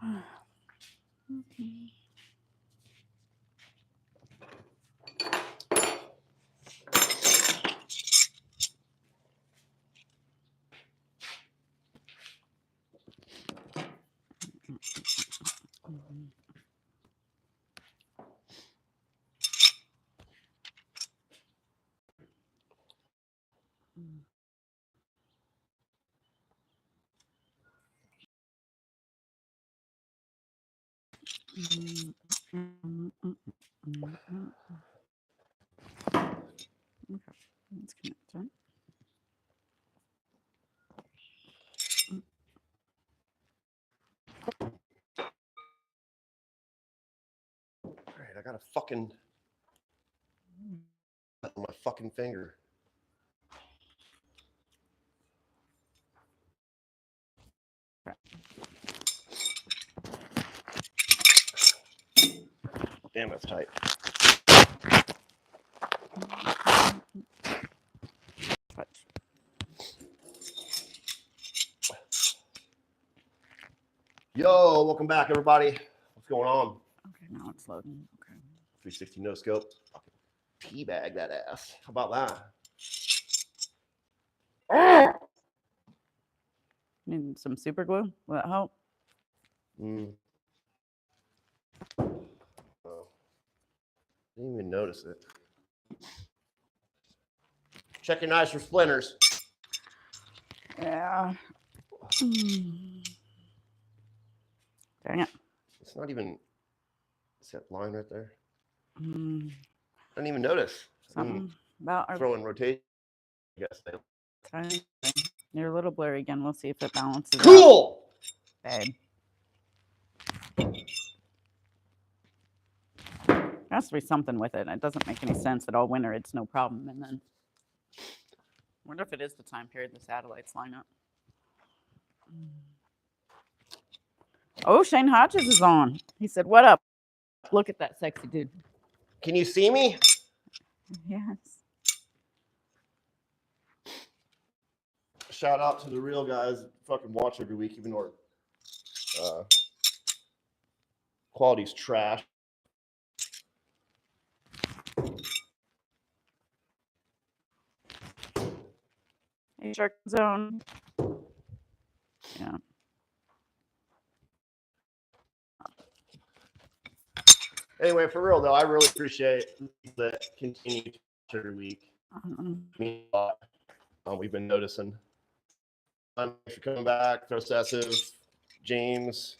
Okay. Mhm. Mm, mm, mm, mm, mm. Okay, let's connect that. Mm, All right, I got a fucking on my fucking finger. okay. Damn, that's tight. Touch. Yo, welcome back, everybody. What's going on? Okay, now it's loading. Okay. 360 no scope. Fucking teabag that ass. How about that? Need some super glue? Will that help? Mm. Oh, didn't even notice it. Check your knives for splinters. Yeah. Mm. Dang it. It's not even. Is that line right there? Mm. I didn't even notice. I didn't Something about our throw in rotation. I guess. tiny thing. You're a little blurry again. We'll see if it balances out. Cool. Babe. There has to be something with it. It doesn't make any sense that all winter it's no problem. And then I wonder if it is the time period the satellites line up. Oh, Shane Hodges is on. He said, "What up? Look at that sexy dude." Can you see me? Yes. Shout out to the real guys that fucking watch every week, even though uh, quality's trash. Hey, Shark Zone. Yeah. Anyway, for real though, I really appreciate that continue to watch every week. Me a lot. We've been noticing. Thanks for coming back, Processive, James,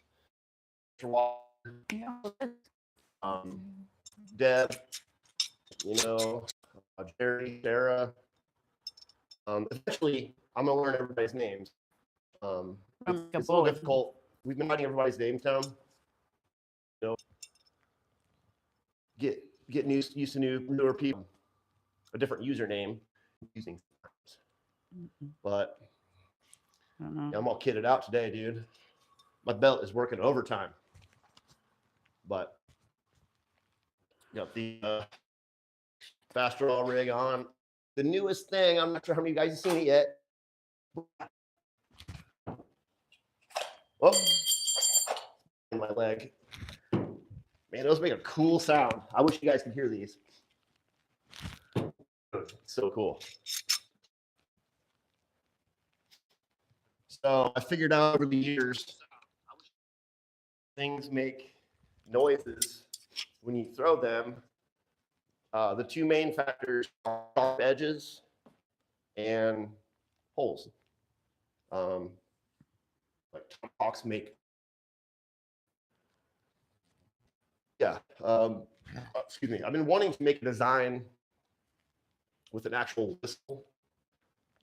um, Deb, you know, Jerry, Sarah. Eventually, I'm gonna learn everybody's names. It's a little difficult. We've been writing everybody's names down. You know, get used to newer people, a different username using. But yeah, I'm all kitted out today, dude. My belt is working overtime. But got the fast draw rig on. The newest thing, I'm not sure how many of you guys have seen it yet. Oh, in my leg. Man, those make a cool sound. I wish you guys could hear these. So cool. So I figured out over the years, things make noises when you throw them. The two main factors are sharp edges and holes. Like tomahawks make. Yeah. Excuse me. I've been wanting to make a design with an actual whistle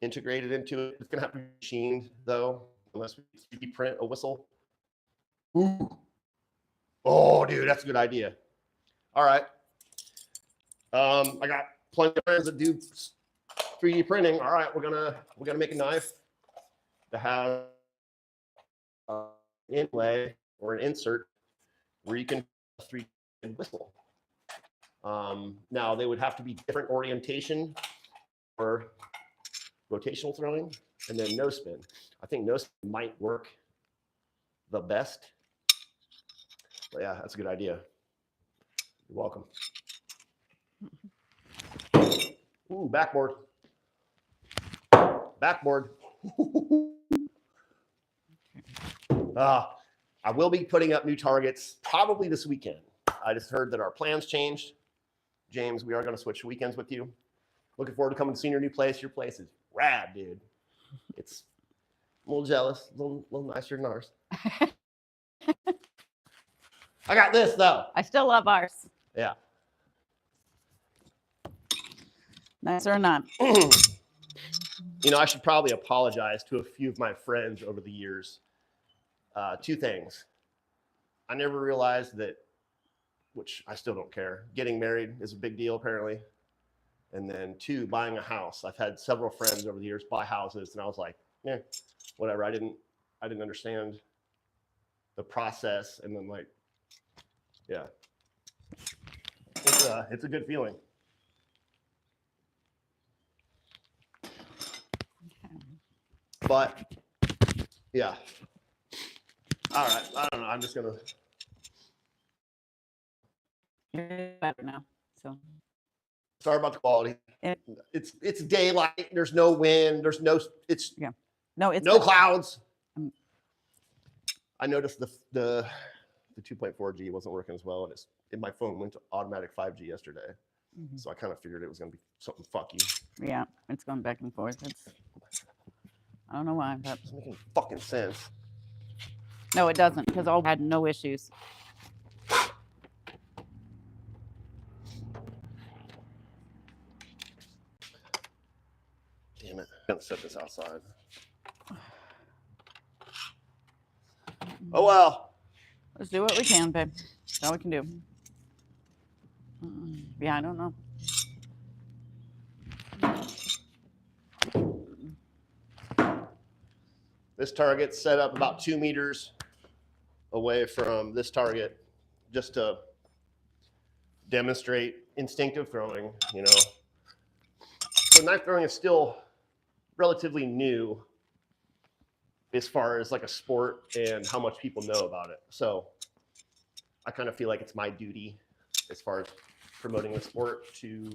integrated into it. It's gonna have to be machined though, unless we 3D print a whistle. Ooh. Oh, dude, that's a good idea. All right. I got plenty of friends that do 3D printing. All right, we're gonna make a knife that has inlay or an insert where you can 3D whistle. Now they would have to be different orientation for rotational throwing, and then no spin. I think no spin might work the best But yeah, that's a good idea. You're welcome. Ooh, backboard. Backboard. I will be putting up new targets probably this weekend. I just heard that our plans changed. James, we are going to switch weekends with you. Looking forward to coming to seeing your new place. Your place is rad, dude. It's a little jealous, a little nicer than ours. I got this, though. I still love ours. Yeah. Nicer or not. You know, I should probably apologize to a few of my friends over the years. Two things. I never realized that, which I still don't care, getting married is a big deal, apparently. And then two, buying a house. I've had several friends over the years buy houses, and I was like, yeah, whatever. I didn't understand the process. And then, like, yeah, it's a good feeling. But yeah. All right. I don't know. I'm just gonna. You're better now. So Sorry about the quality. It- It's daylight. There's no wind. There's no. It's no, it's no clouds. Um, I noticed the 2.4G wasn't working as well, and my phone went to automatic 5G yesterday. Mhm. So I kind of figured it was gonna be something fucky. Yeah, it's going back and forth. I don't know why, but It's making fucking sense. no, it doesn't, because all had no issues. Damn it! I'm gonna set this outside. Oh well. Let's do what we can, babe. That's all we can do. Yeah, I don't know. This target's set up about 2 meters away from this target, just to demonstrate instinctive throwing, you know. So knife throwing is still relatively new as far as like a sport and how much people know about it. So I kind of feel like it's my duty as far as promoting the sport to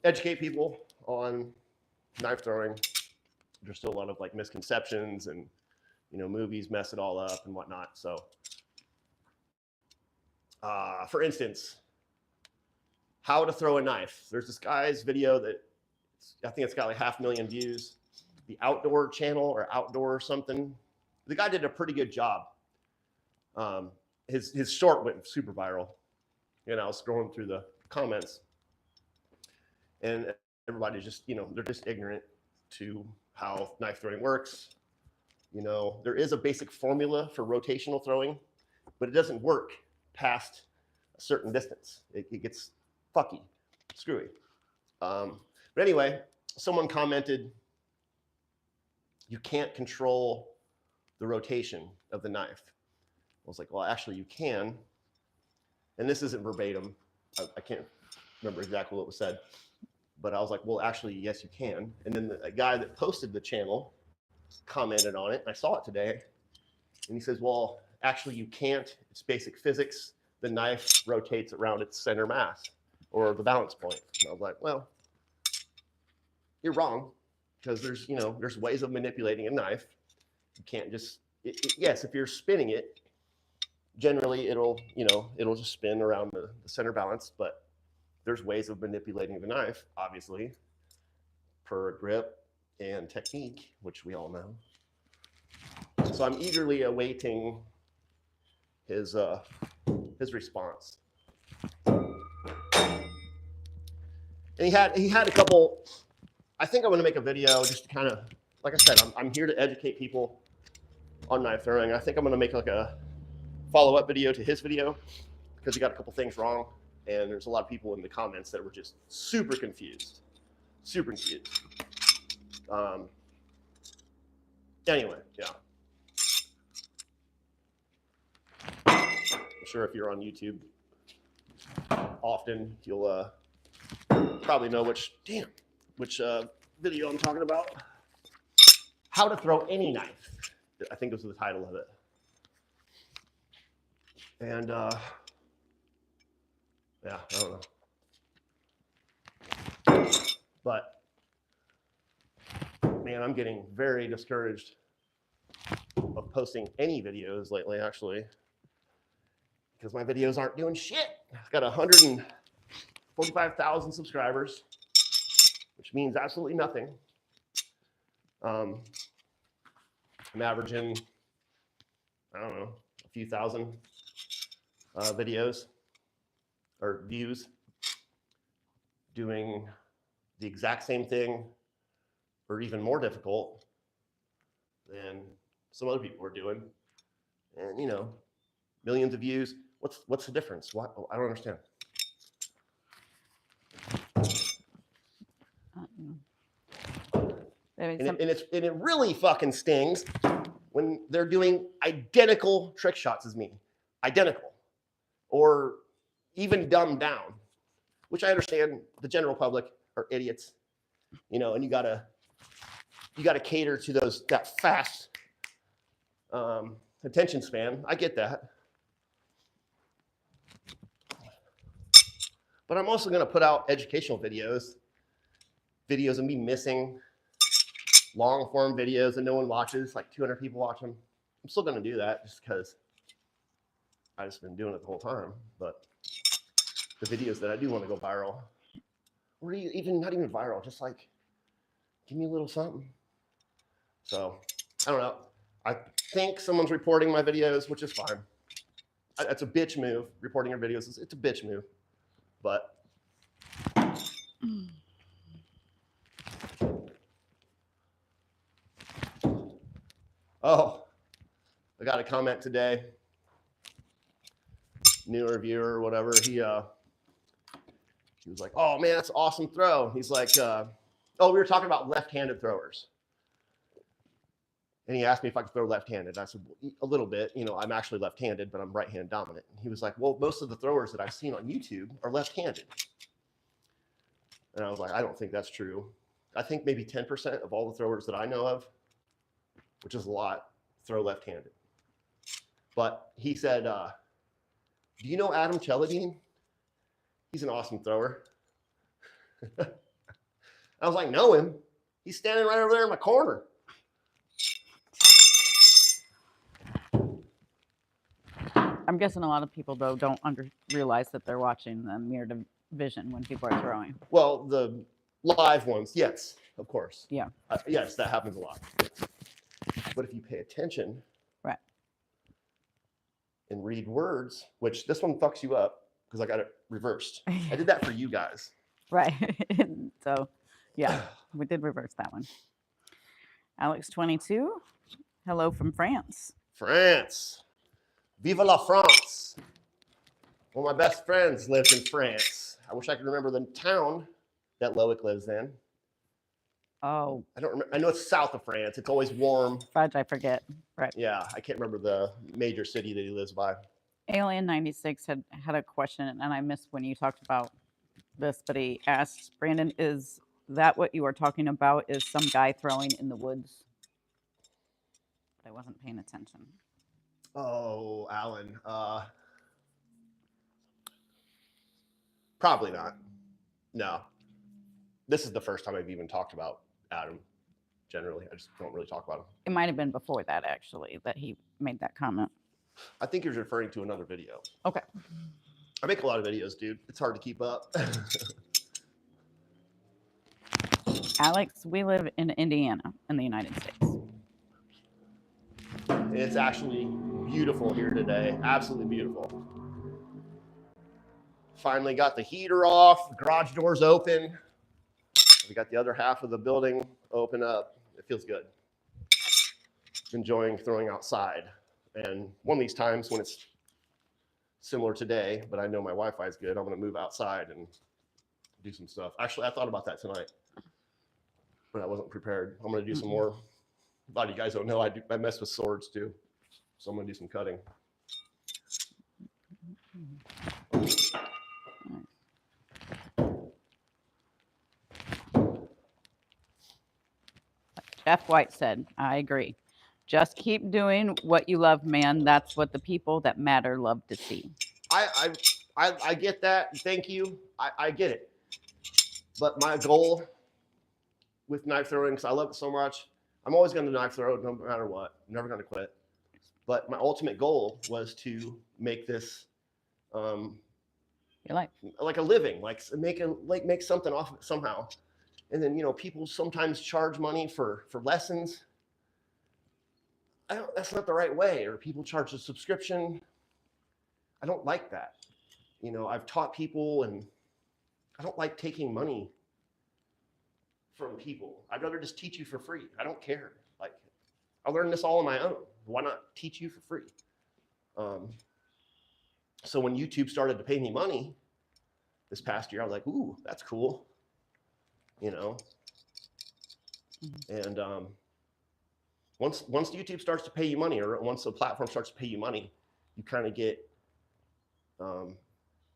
educate people on knife throwing. There's still a lot of like misconceptions, and you know, movies mess it all up and whatnot. So for instance, how to throw a knife. There's this guy's video that I think it's got like 500,000 views. The Outdoor Channel or Outdoor something. The guy did a pretty good job. His short went super viral. And I was scrolling through the comments, and everybody's just, you know, they're just ignorant to how knife throwing works. You know, there is a basic formula for rotational throwing, but it doesn't work past a certain distance. It gets fucky, screwy. But anyway, someone commented, you can't control the rotation of the knife. I was like, well, actually you can. And this isn't verbatim. I can't remember exactly what was said. But I was like, well, actually, yes, you can. And then the guy that posted the channel commented on it. And I saw it today. And he says, well, actually, you can't. It's basic physics. The knife rotates around its center mass or the balance point. And I was like, well, you're wrong. Because there's, you know, there's ways of manipulating a knife. You can't just, yes, if you're spinning it, generally it'll, you know, it'll just spin around the center balance. But there's ways of manipulating the knife, obviously, per grip and technique, which we all know. So I'm eagerly awaiting his response. And he had a couple. I think I'm going to make a video just to kind of, like I said, I'm here to educate people on knife throwing. I think I'm going to make like a follow-up video to his video because he got a couple things wrong. And there's a lot of people in the comments that were just super confused. Super confused. Anyway, yeah. I'm sure if you're on YouTube often, you'll probably know which video I'm talking about. How to throw any knife. I think was the title of it. And yeah, I don't know. But man, I'm getting very discouraged of posting any videos lately, actually, because my videos aren't doing shit. I've got 145,000 subscribers, which means absolutely nothing. I'm averaging, I don't know, a few thousand videos or views doing the exact same thing or even more difficult than some other people are doing. And, you know, millions of views. What's the difference? What? I don't understand. Maybe And some- it really fucking stings when they're doing identical trick shots as me, identical, or even dumbed down, which I understand the general public are idiots, you know, and you gotta cater to that fast attention span. I get that. But I'm also gonna put out educational videos of me missing long form videos that no one watches, like 200 people watch them. I'm still gonna do that just because I just been doing it the whole time. But the videos that I do want to go viral, or even not even viral, just like give me a little something. So I don't know. I think someone's reporting my videos, which is fine. That's a bitch move. Reporting your videos, it's a bitch move. But oh, I got a comment today. New reviewer or whatever. He was like, "Oh man, that's an awesome throw." He's like, "Oh, we were talking about left-handed throwers." And he asked me if I could throw left-handed. I said, a little bit. You know, I'm actually left-handed, but I'm right-hand dominant. And he was like, well, most of the throwers that I've seen on YouTube are left-handed. And I was like, I don't think that's true. I think maybe 10% of all the throwers that I know of, which is a lot, throw left-handed. But he said, do you know Adam Cheladine? He's an awesome thrower. I was like, know him. He's standing right over there in my corner. I'm guessing a lot of people, though, don't realize that they're watching the mirror vision when people are throwing. Well, the live ones, yes, of course. Yeah. Yes, that happens a lot. But if you pay attention, right, and read words, which this one fucks you up because I got it reversed. I did that for you guys. Right. So, yeah, we did reverse that one. Alex 22, hello from France. France. Vive la France. One of my best friends lives in France. I wish I could remember the town that Loic lives in. Oh. I don't remember. I know it's south of France. It's always warm. Fudge, I forget. Right. Yeah, I can't remember the major city that he lives by. Alien 96 had a question, and I missed when you talked about this, but he asked, Brandon, is that what you are talking about? Is some guy throwing in the woods? I wasn't paying attention. Oh, Alan. Probably not. No. This is the first time I've even talked about Adam. Generally, I just don't really talk about him. It might have been before that, actually, that he made that comment. I think he was referring to another video. Okay. I make a lot of videos, dude. It's hard to keep up. Alex, we live in Indiana in the United States. It's actually beautiful here today. Absolutely beautiful. Finally got the heater off. The garage doors open. We got the other half of the building open up. It feels good. Enjoying throwing outside. And one of these times when it's similar today, but I know my Wi-Fi is good, I'm going to move outside and do some stuff. Actually, I thought about that tonight, but I wasn't prepared. I'm going to do some more. A lot of you guys don't know I mess with swords too, so I'm going to do some cutting. Jeff White said, I agree. Just keep doing what you love, man. That's what the people that matter love to see. I get that. Thank you. I get it. But my goal with knife throwing, because I love it so much, I'm always going to knife throw no matter what. I'm never going to quit. But my ultimate goal was to make this Your life. like a living, like make something off of it somehow. And then people sometimes charge money for lessons. That's not the right way. Or people charge a subscription. I don't like that. I've taught people, and I don't like taking money from people. I'd rather just teach you for free. I don't care. Like, I learned this all on my own. Why not teach you for free? So when YouTube started to pay me money this past year, I was like, ooh, that's cool. And once YouTube starts to pay you money, or once the platform starts to pay you money, you kind of get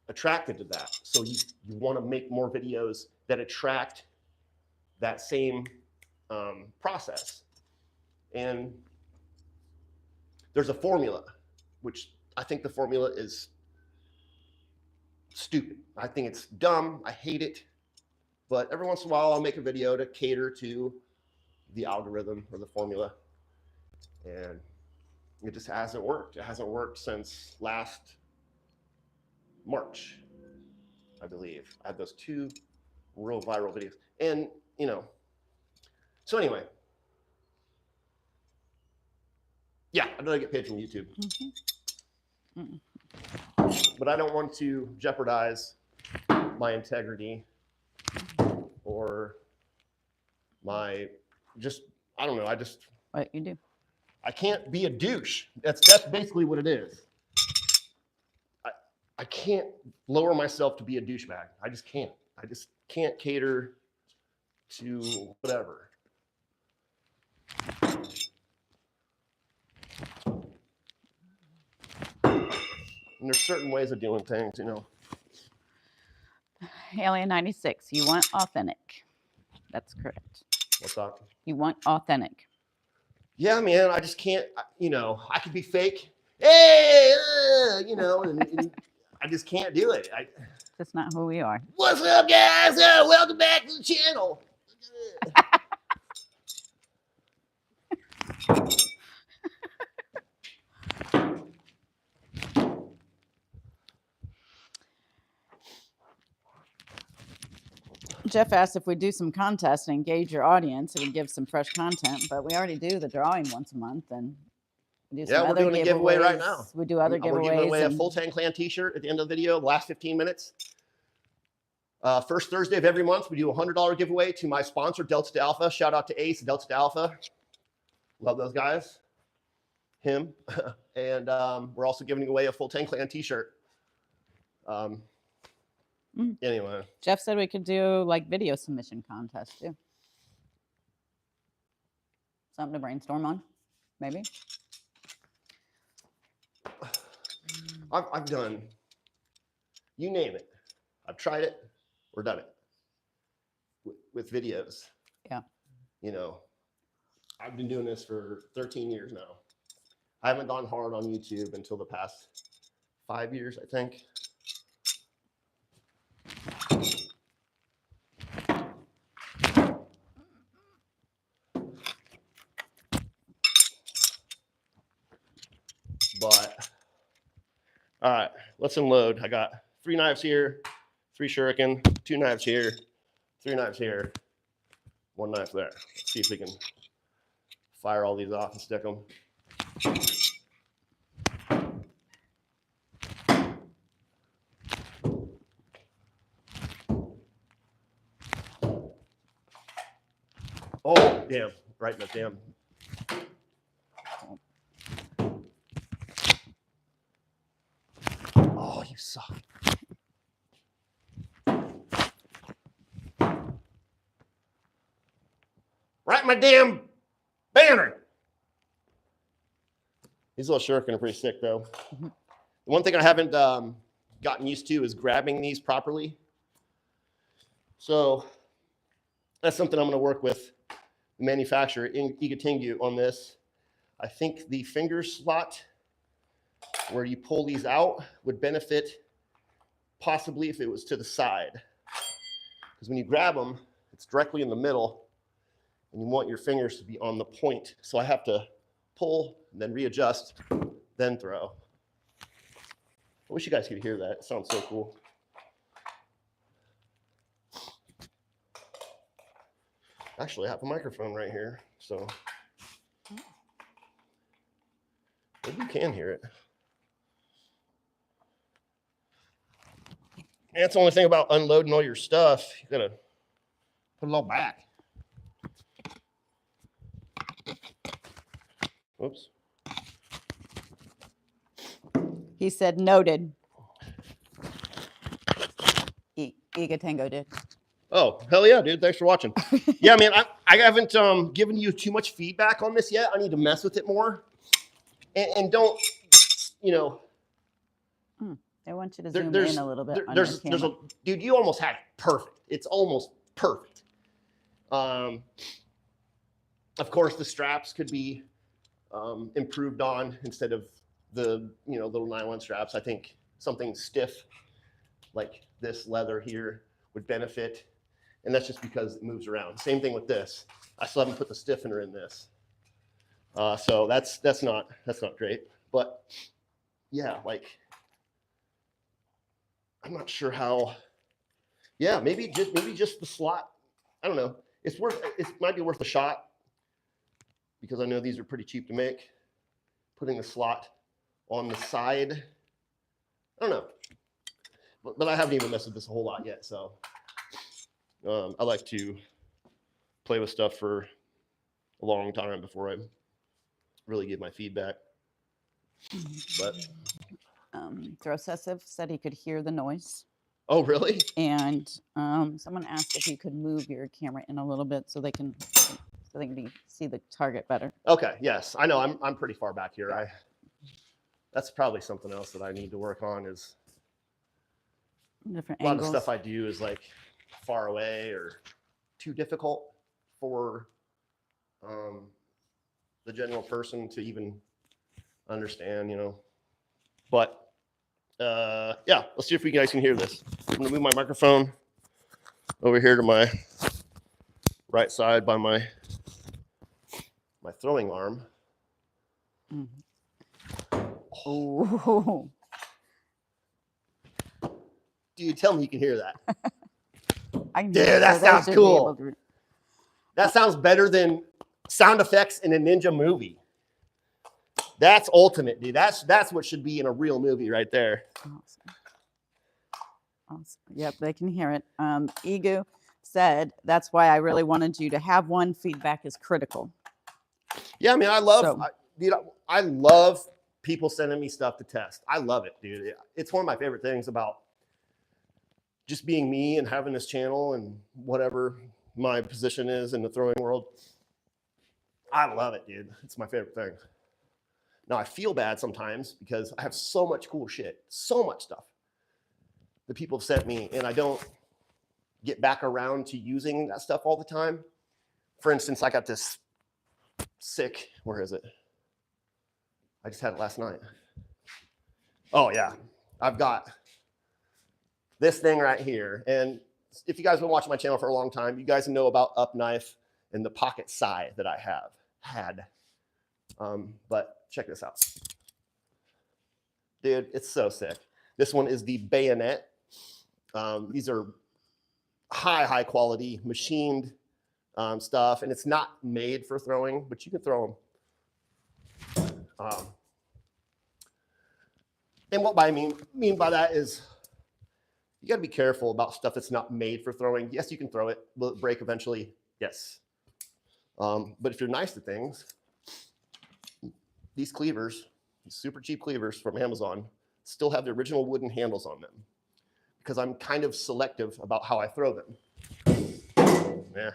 attracted to that. So you want to make more videos that attract that same process. And there's a formula, which I think the formula is stupid. I think it's dumb. I hate it. But every once in a while, I'll make a video to cater to the algorithm or the formula. And it just hasn't worked. It hasn't worked since last March, I believe. I had those 2 real viral videos. And, so anyway. Yeah, I'd rather get paid from YouTube. But I don't want to jeopardize my integrity or my I don't know. What you do. I can't be a douche. That's basically what it is. I can't lower myself to be a douchebag. I just can't. I just can't cater to whatever. And there's certain ways of doing things, Alien 96. You want authentic. That's correct. What's that? You want authentic. Yeah, man. I just can't. I could be fake. Hey, and I just can't do it. That's not who we are. What's up, guys? Welcome back to the channel. Jeff asked if we do some contests and engage your audience, it would give some fresh content, but we already do the drawing once a month, and we do some we're other doing a giveaway right giveaways. now. We do other giveaways. We're giving away a Full Tank Clan t-shirt at the end of the video, the last 15 minutes. First Thursday of every month, we do a $100 giveaway to my sponsor, Delta to Alpha. Shout out to Ace, Delta to Alpha. Love those guys. Him. And we're also giving away a Full Tank Clan t-shirt. Anyway. Jeff said we could do like video submission contest too. Something to brainstorm on, maybe. I've done, you name it. I've tried it or done it with videos. Yeah. I've been doing this for 13 years now. I haven't gone hard on YouTube until the past 5 years, I think. But, all right, let's unload. I got 3 knives here, 3 shuriken, 2 knives here, 3 knives here, 1 knife there. Let's see if we can fire all these off and stick them. Oh, damn, right in the damn. Oh, you suck. Right in my damn banner. These little shuriken are pretty sick, though. The one thing I haven't gotten used to is grabbing these properly. So that's something I'm going to work with the manufacturer, Igatingu, on this. I think the finger slot where you pull these out would benefit possibly if it was to the side. Because when you grab them, it's directly in the middle, and you want your fingers to be on the point. So I have to pull, and then readjust, then throw. I wish you guys could hear that. It sounds so cool. Actually, I have a microphone right here, so maybe you can hear it. That's the only thing about unloading all your stuff. You gotta put it all back. Whoops. He said noted. Iga Tango did. Oh, hell yeah, dude. Thanks for watching. Yeah, man, I haven't given you too much feedback on this yet. I need to mess with it more. And don't, you know. I want you to zoom in a little bit on your camera. Dude, you almost had it perfect. It's almost perfect. Of course, the straps could be improved on instead of the little nylon straps. I think something stiff like this leather here would benefit, and that's just because it moves around. Same thing with this. I still haven't put the stiffener in this, so that's not great. But yeah, like I'm not sure how. Yeah, maybe just the slot. I don't know. It might be worth a shot because I know these are pretty cheap to make. Putting the slot on the side. I don't know. But I haven't even messed with this a whole lot yet, so I like to play with stuff for a long time before I really give my feedback. But Drocessive said he could hear the noise. Oh, really? And someone asked if you could move your camera in a little bit so they can see the target better. Okay. Yes, I know. I'm pretty far back here. That's probably something else that I need to work on. Is different a lot angles. of stuff I do is like far away or too difficult for the general person to even understand, But yeah, let's see if you guys can hear this. I'm gonna move my microphone over here to my right side by my throwing arm. Oh. Dude, tell me you can hear that. Dude, that sounds cool. That sounds better than sound effects in a ninja movie. That's ultimate, dude. That's what should be in a real movie right there. Awesome. Yep, they can hear it. Igu said that's why I really wanted you to have one. Feedback is critical. Yeah, I mean, I love people sending me stuff to test. I love it, dude. It's one of my favorite things about just being me and having this channel and whatever my position is in the throwing world. I love it, dude. It's my favorite thing. Now, I feel bad sometimes because I have so much cool shit, so much stuff that people have sent me, and I don't get back around to using that stuff all the time. For instance, I got this sick, where is it? I just had it last night. Oh, yeah. I've got this thing right here. And if you guys have been watching my channel for a long time, you guys know about Up Knife and the pocket sai that I had. But check this out. Dude, it's so sick. This one is the bayonet. These are high quality machined stuff, and it's not made for throwing, but you can throw them. And what I mean by that is you got to be careful about stuff that's not made for throwing. Yes, you can throw it. Will it break eventually? Yes. But if you're nice to things, these cleavers, these super cheap cleavers from Amazon, still have the original wooden handles on them because I'm kind of selective about how I throw them. Yeah.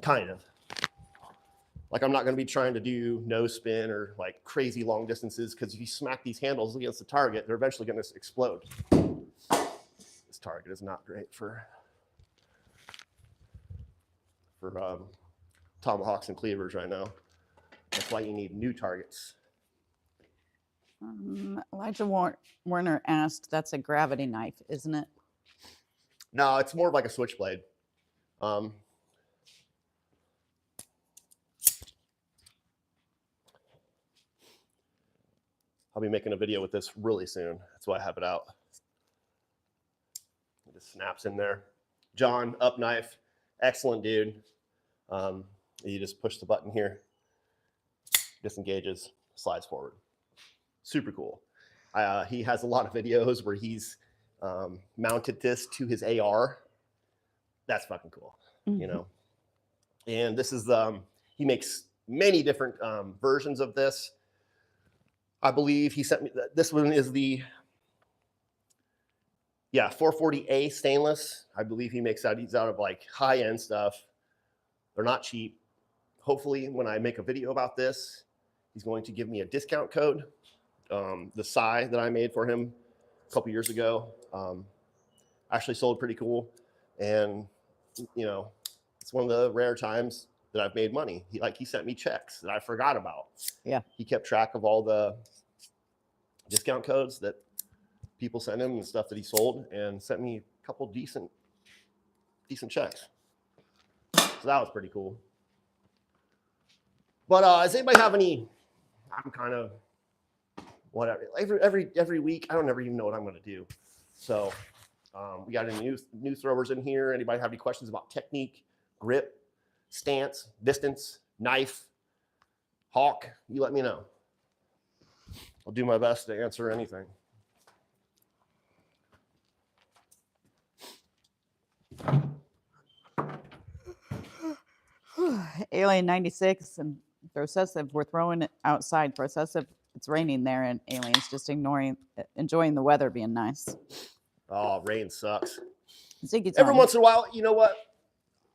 Kind of. Like I'm not going to be trying to do no spin or like crazy long distances because if you smack these handles against the target, they're eventually going to explode. This target is not great for tomahawks and cleavers right now. That's why you need new targets. Elijah Warner asked, that's a gravity knife, isn't it? No, it's more of like a switchblade. I'll be making a video with this really soon. That's why I have it out. It just snaps in there. John, up knife, excellent dude. You just push the button here, disengages, slides forward. Super cool. He has a lot of videos where he's mounted this to his AR. That's fucking cool, you know. And this is he makes many different versions of this. I believe he sent me this one is the 440A stainless. I believe he makes that. He's out of like high end stuff. They're not cheap. Hopefully, when I make a video about this, he's going to give me a discount code. The Psy that I made for him a couple years ago actually sold pretty cool, and you know, it's one of the rare times that I've made money. He sent me checks that I forgot about. Yeah, he kept track of all the discount codes that people sent him and stuff that he sold, and sent me a couple decent checks. So that was pretty cool. But does anybody have any? I'm kind of whatever. Every week, I don't ever even know what I'm going to do. So we got any new throwers in here? Anybody have any questions about technique, grip, stance, distance, knife, hawk? You let me know. I'll do my best to answer anything. Alien 96 and Processive, we're throwing it outside. Processive, it's raining there, and Alien's just enjoying the weather being nice. Oh, rain sucks. Every once in a while, you know what?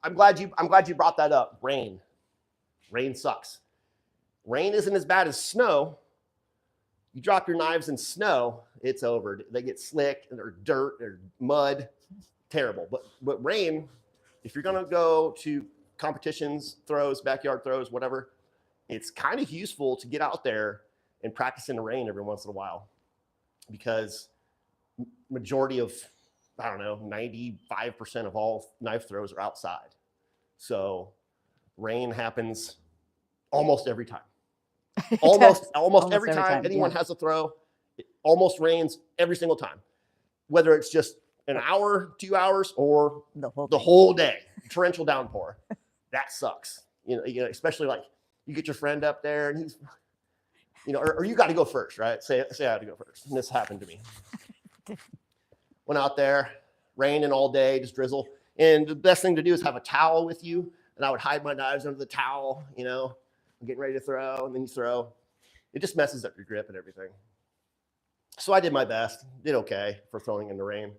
I'm glad you brought that up. Rain sucks. Rain isn't as bad as snow. You drop your knives in snow, it's over. They get slick, or dirt, or mud. Terrible. But rain, if you're gonna go to competitions, throws, backyard throws, whatever, it's kind of useful to get out there and practice in the rain every once in a while, because majority of, I don't know, 95% of all knife throws are outside. So rain happens almost every time. Almost every time anyone has a throw, it almost rains every single time. Whether it's just an hour, 2 hours, or the whole day, torrential downpour. That sucks. You know, especially like you get your friend up there and he's, you know, or you got to go first, right? Say I had to go first. And this happened to me. Went out there, raining all day, just drizzle. And the best thing to do is have a towel with you. And I would hide my knives under the towel, you know, I'm getting ready to throw, and then you throw. It just messes up your grip and everything. So I did my best, did okay for throwing in the rain.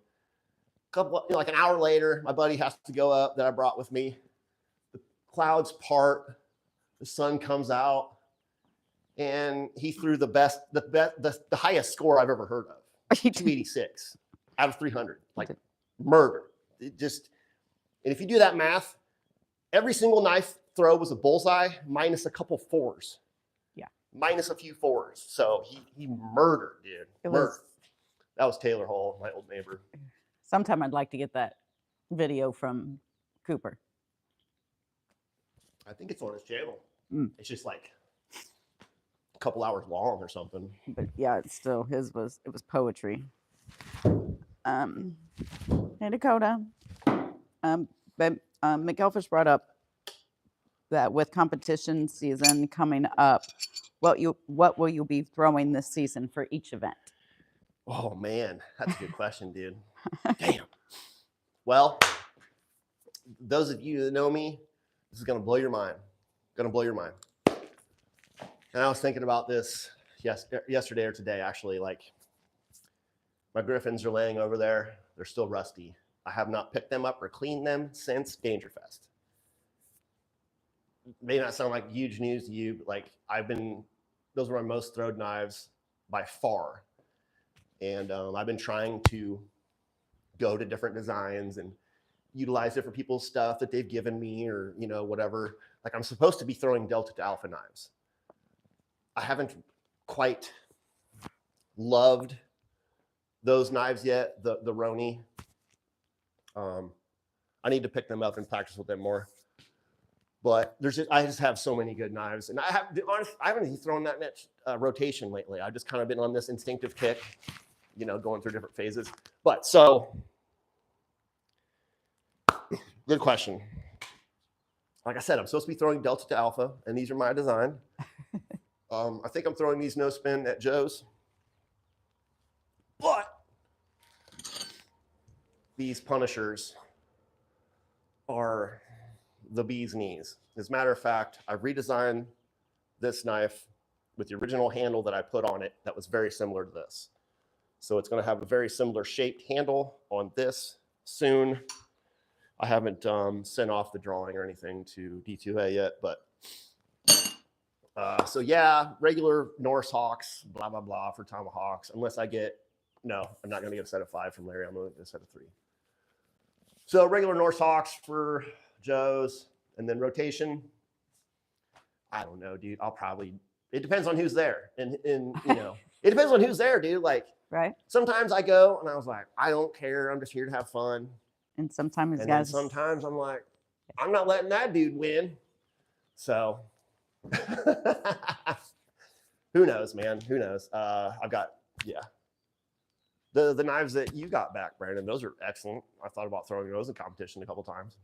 Like an hour later, my buddy has to go up that I brought with me. The clouds part, the sun comes out, and he threw the highest score I've ever heard of, 286 out of 300, like murder. It just, and if you do that math, every single knife throw was a bullseye minus a couple fours. Yeah, minus a few fours. So he murdered, dude. That was Taylor Hall, my old neighbor. Sometime I'd like to get that video from Cooper. I think it's on his channel. It's just like a couple hours long or something. But yeah, it's still it was poetry. Hey Dakota. But McElfish brought up that with competition season coming up, what will you be throwing this season for each event? Oh man, that's a good question, dude. Damn. Well, those of you that know me, this is gonna blow your mind. Gonna blow your mind. And I was thinking about this yesterday or today, actually. Like, my Griffins are laying over there. They're still rusty. I have not picked them up or cleaned them since Dangerfest. May not sound like huge news to you, but like those were my most throwed knives by far. And I've been trying to go to different designs and utilize different people's stuff that they've given me, or, you know, whatever. Like, I'm supposed to be throwing Delta to Alpha knives. I haven't quite loved those knives yet, the Roni. I need to pick them up and practice with them more. But I just have so many good knives, and I haven't even thrown that much rotation lately. I've just kind of been on this instinctive kick, going through different phases. But so, good question. Like I said, I'm supposed to be throwing Delta to Alpha, and these are my design. I think I'm throwing these no spin at Joe's, but these Punishers are the bee's knees. As a matter of fact, I redesigned this knife with the original handle that I put on it that was very similar to this. So it's going to have a very similar shaped handle on this soon. I haven't sent off the drawing or anything to D2A yet, but so yeah, regular Norse Hawks, blah, blah, blah for Tomahawks, unless I'm not going to get a set of 5 from Larry. I'm going to get a set of 3. So regular Norse Hawks for Joe's, and then rotation. I don't know, dude. It depends on who's there. And it depends on who's there, dude. Like, right. Sometimes I go and I was like, I don't care. I'm just here to have fun. And sometimes then sometimes I'm like, I'm not letting that dude win. So who knows, man? Who knows? I've got, the knives that you got back, Brandon, those are excellent. I thought about throwing those in competition a couple times.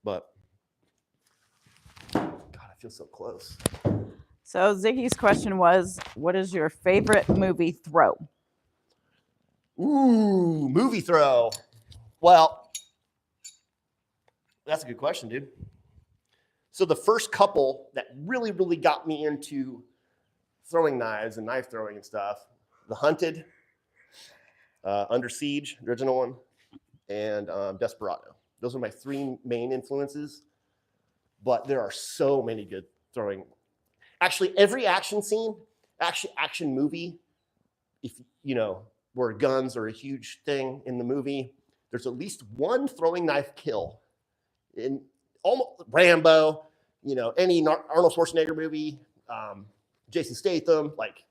But God, I feel so close. So Ziggy's question was, what is your favorite movie throw? Ooh, movie throw. Well, that's a good question, dude. So the first couple that really, really got me into throwing knives and knife throwing and stuff, The Hunted, Under Siege, the original one, and Desperado. Those are my 3 main influences, but there are so many good throwing. Actually, every action movie, if where guns are a huge thing in the movie, there's at least one throwing knife kill. In almost Rambo, any Arnold Schwarzenegger movie, Jason Statham, like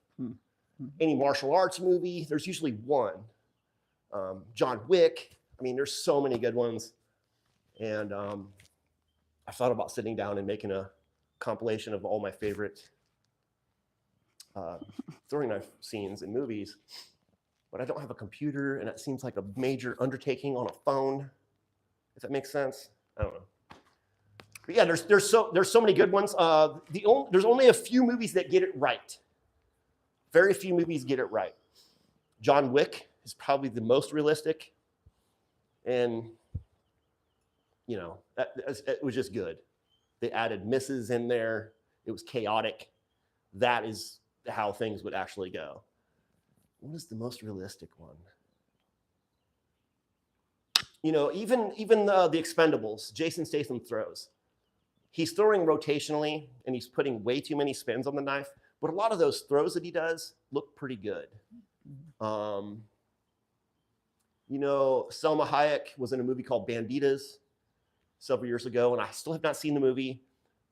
any martial arts movie, there's usually one. John Wick. I mean, there's so many good ones. And I thought about sitting down and making a compilation of all my favorite throwing knife scenes in movies, but I don't have a computer, and it seems like a major undertaking on a phone. If that makes sense, I don't know. But yeah, there's so many good ones. There's only a few movies that get it right. Very few movies get it right. John Wick is probably the most realistic, and it was just good. They added misses in there. It was chaotic. That is how things would actually go. What is the most realistic one? Even the Expendables, Jason Statham throws. He's throwing rotationally, and he's putting way too many spins on the knife. But a lot of those throws that he does look pretty good. Selma Hayek was in a movie called Banditas several years ago, and I still have not seen the movie,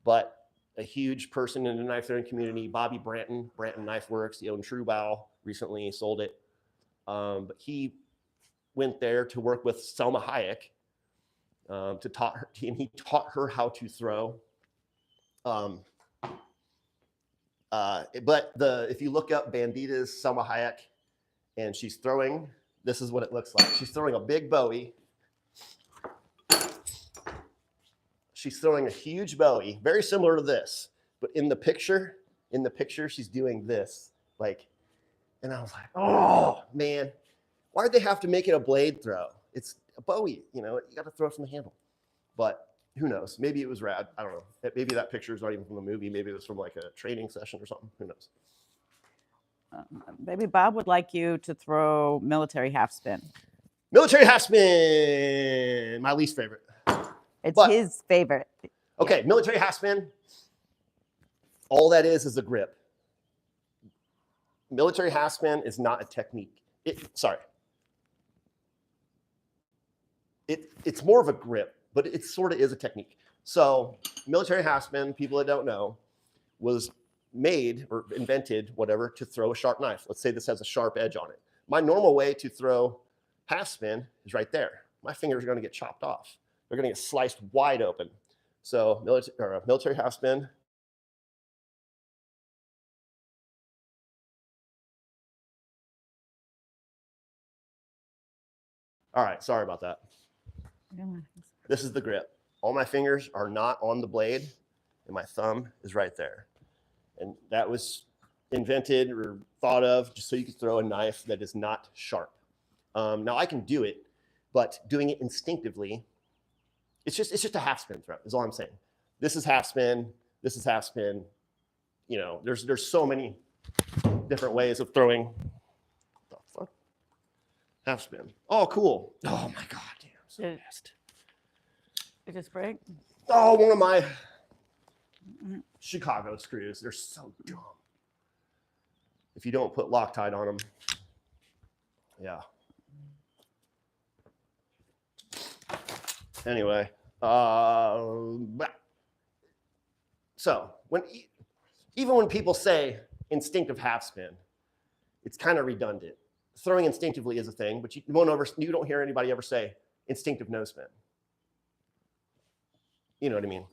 but a huge person in the knife throwing community, Bobby Branton Knife Works, he owned Truebow, recently sold it. But he went there to work with Selma Hayek and he taught her how to throw. But if you look up Banditas, Selma Hayek, and she's throwing, this is what it looks like. She's throwing a big Bowie. She's throwing a huge Bowie, very similar to this, but in the picture, she's doing this, and I was like, oh man, why'd they have to make it a blade throw? It's a Bowie, you got to throw it from the handle. But who knows? Maybe it was rad. I don't know. Maybe that picture is not even from the movie. Maybe it was from like a training session or something. Who knows? Baby Bob would like you to throw military half spin. Military half spin, my least favorite. It's his favorite. Okay, yeah. Military half spin. All that is a grip. Military half spin is not a technique. It's more of a grip, but it sort of is a technique. So military half spin, people that don't know, was made or invented, whatever, to throw a sharp knife. Let's say this has a sharp edge on it. My normal way to throw half spin is right there. My fingers are going to get chopped off. They're going to get sliced wide open. So military half spin. All right, sorry about that. This is the grip. All my fingers are not on the blade, and my thumb is right there. And that was invented or thought of just so you could throw a knife that is not sharp. Now I can do it, but doing it instinctively, it's just a half spin throw is all I'm saying. This is half spin. This is half spin. You know, there's so many different ways of throwing. What the fuck? Half spin. Oh, cool. Oh my god, damn, so fast. It just break? Oh, one of my Chicago screws. They're so dumb. If you don't put Loctite on them, yeah. Anyway, so even when people say instinctive half spin, it's kind of redundant. Throwing instinctively is a thing, but you don't hear anybody ever say instinctive no spin. You know what I mean?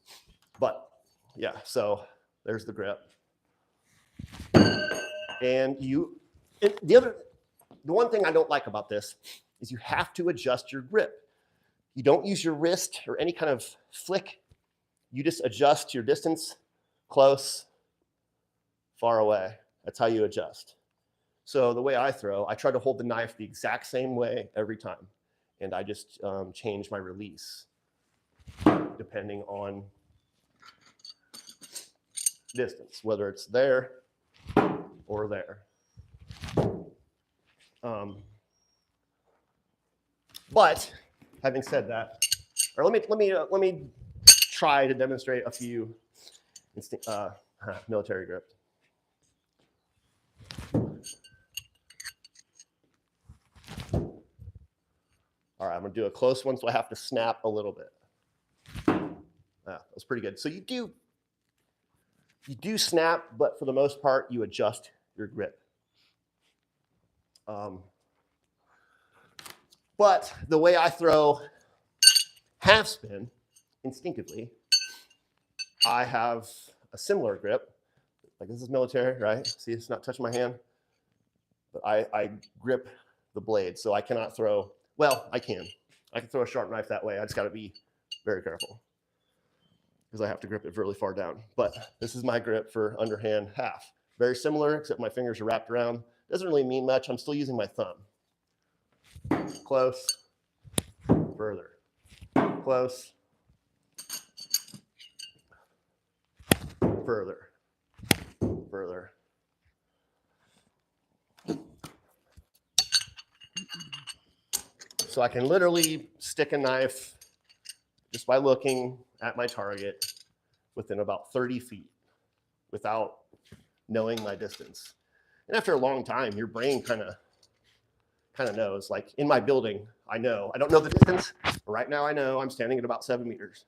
But yeah, so there's the grip. And the one thing I don't like about this is you have to adjust your grip. You don't use your wrist or any kind of flick. You just adjust your distance, close, far away. That's how you adjust. So the way I throw, I try to hold the knife the exact same way every time. And I just change my release depending on distance, whether it's there or there. But having said that, or let me try to demonstrate a few military grips. All right, I'm gonna do a close one, so I have to snap a little bit. That was pretty good. So you do snap, but for the most part, you adjust your grip. But the way I throw half spin instinctively, I have a similar grip. Like this is military, right? See, it's not touching my hand. But I grip the blade, so I cannot throw, well, I can throw a sharp knife that way. I just gotta be very careful because I have to grip it really far down. But this is my grip for underhand half. Very similar, except my fingers are wrapped around. Doesn't really mean much. I'm still using my thumb. Close, further, close, further, further. So I can literally stick a knife just by looking at my target within about 30 feet without knowing my distance. And after a long time, your brain kind of knows. Like in my building, I don't know the distance, but right now I know I'm standing at about 7 meters.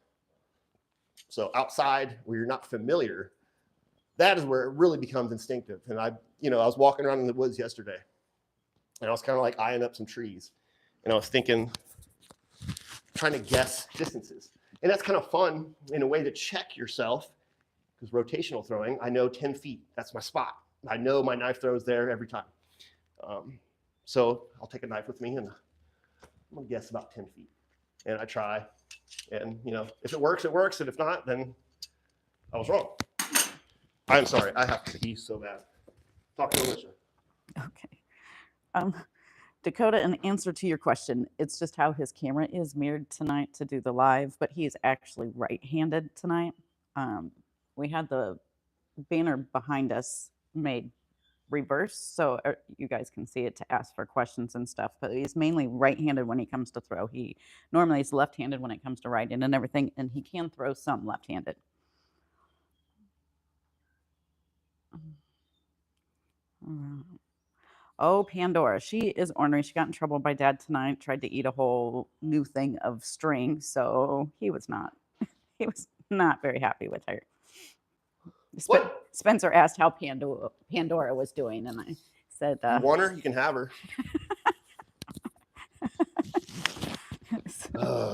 So outside where you're not familiar, that is where it really becomes instinctive. And I was walking around in the woods yesterday and I was kind of like eyeing up some trees and I was thinking, trying to guess distances. And that's kind of fun in a way to check yourself because rotational throwing, I know 10 feet, that's my spot. I know my knife throws there every time. So I'll take a knife with me and I'm gonna guess about 10 feet. And I try, and if it works, it works. And if not, then I was wrong. I'm sorry, I have to pee so bad. Talk to Alicia. Okay. Dakota, in answer to your question, it's just how his camera is mirrored tonight to do the live, but he is actually right-handed tonight. We had the banner behind us made reverse so you guys can see it to ask for questions and stuff, but he's mainly right-handed when he comes to throw. He normally is left-handed when it comes to writing and everything, and he can throw some left-handed. Oh, Pandora, she is ornery. She got in trouble by Dad tonight, tried to eat a whole new thing of string, so he was not very happy with her. What? Spencer asked how Pandora was doing, and I said, You want her? You can have her.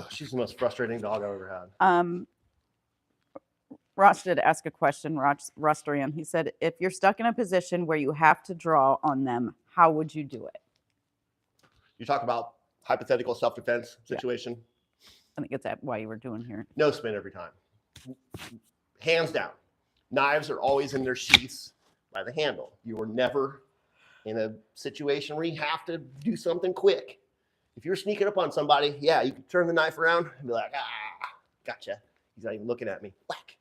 She's the most frustrating dog I've ever had. Ross did ask a question, Ross Dorian. He said, if you're stuck in a position where you have to draw on them, how would you do it? You talk about hypothetical self-defense situation. I think it's that why you were doing here. No spin every time. Hands down. Knives are always in their sheaths by the handle. You are never in a situation where you have to do something quick. If you're sneaking up on somebody, yeah, you can turn the knife around and be like, gotcha. He's not even looking at me. Whack.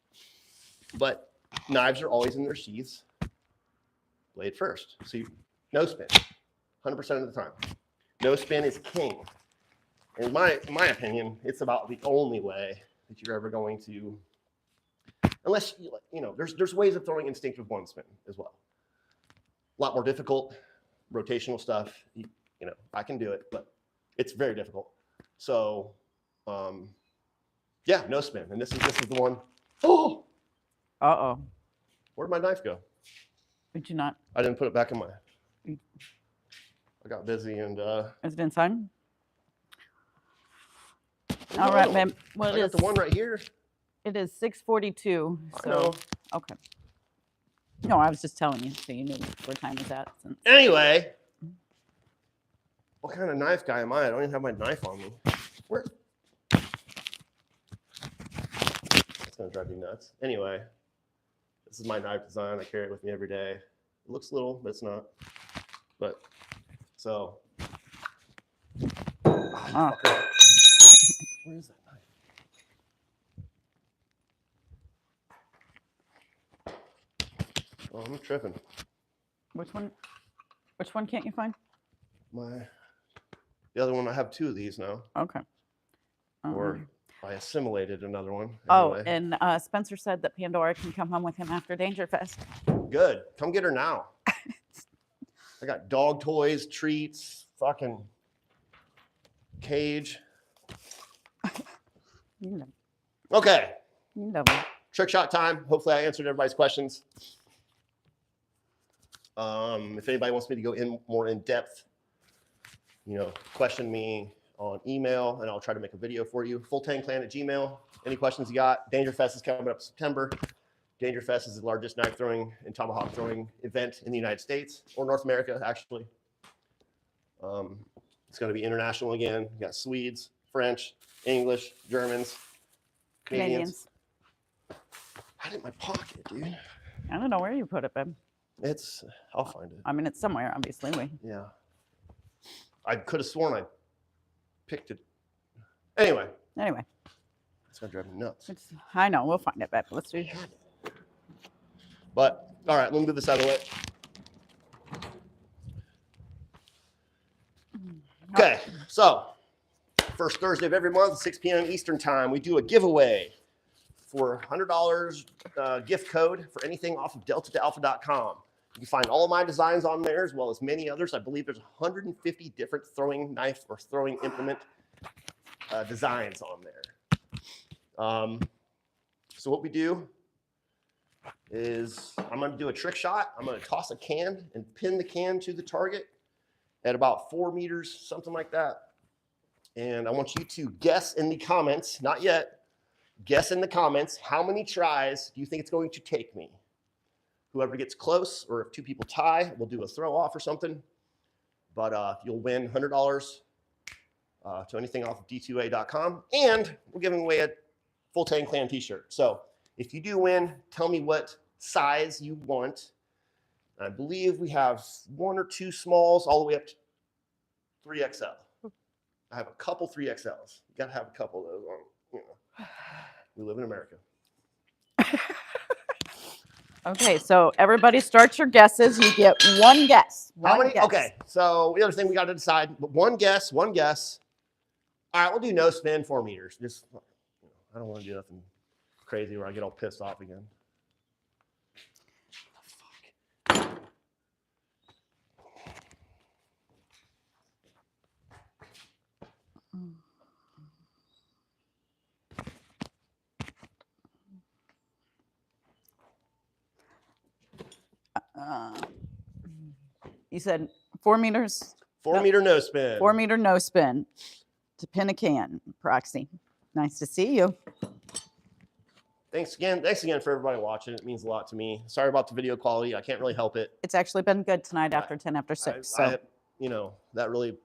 But knives are always in their sheaths, blade first. So no spin, 100% of the time. No spin is king. In my opinion, it's about the only way that you're ever going to, unless, there's ways of throwing instinctive one spin as well. A lot more difficult, rotational stuff. I can do it, but it's very difficult. So, yeah, no spin. And this is the one. Oh, Uh-oh. where'd my knife go? Did you not? I didn't put it back in my. I got busy and. Is it inside? All right, ma'am. Well, I got the one right here. It is 6:42. I know. Okay. No, I was just telling you so you knew what time was at. Anyway, what kind of knife guy am I? I don't even have my knife on me. Where? It's gonna drive you nuts. Anyway, this is my knife design. I carry it with me every day. It looks little, but it's not. But so. Oh. Where is that knife? Oh, I'm tripping. Which one can't you find? The other one, I have two of these now. Okay. Or I assimilated another one. Oh, Anyway. and Spencer said that Pandora can come home with him after Dangerfest. Good. Come get her now. I got dog toys, treats, fucking cage. You know. Okay. You know. Trick shot time. Hopefully I answered everybody's questions. If anybody wants me to go more in depth, question me on email and I'll try to make a video for you. fulltangclan@gmail.com. Any questions you got? Dangerfest is coming up September. Dangerfest is the largest knife throwing and tomahawk throwing event in the United States or North America, actually. It's going to be international again. You got Swedes, French, English, Germans, Canadians. I had it in my pocket, dude. I don't know where you put it, babe. I'll find it. I mean, it's somewhere, obviously. Yeah. I could have sworn I picked it. Anyway. It's going to drive me nuts. I know. We'll find it, babe. Let's do it. But, all right, let me move this out of the way. Okay, so first Thursday of every month, 6 p.m. Eastern time, we do a giveaway for $100 gift code for anything off of delta2alpha.com. You can find all of my designs on there as well as many others. I believe there's 150 different throwing knife or throwing implement designs on there. So what we do is I'm going to do a trick shot. I'm going to toss a can and pin the can to the target at about 4 meters, something like that. And I want you to guess in the comments, not yet, guess in the comments, how many tries do you think it's going to take me? Whoever gets close, or if two people tie, we'll do a throw off or something. But you'll win $100 to anything off of d2a.com. And we're giving away a Full Tang Clan t-shirt. So if you do win, tell me what size you want. I believe we have 1 or 2 smalls all the way up to 3XL. I have a couple 3XLs. You got to have a couple of those. We live in America. Okay, so everybody start your guesses. You get one guess. How many? Guess. Okay, so the other thing we got to decide, one guess. All right, we'll do no spin, 4 meters. Just, I don't want to do nothing crazy where I get all pissed off again. You said 4 meters, 4-meter no spin. 4 meter no spin to pin a can, Proxy. Nice to see you. Thanks again for everybody watching. It means a lot to me. Sorry about the video quality. I can't really help it. It's actually been good tonight after 10 after 6. So, You know, that really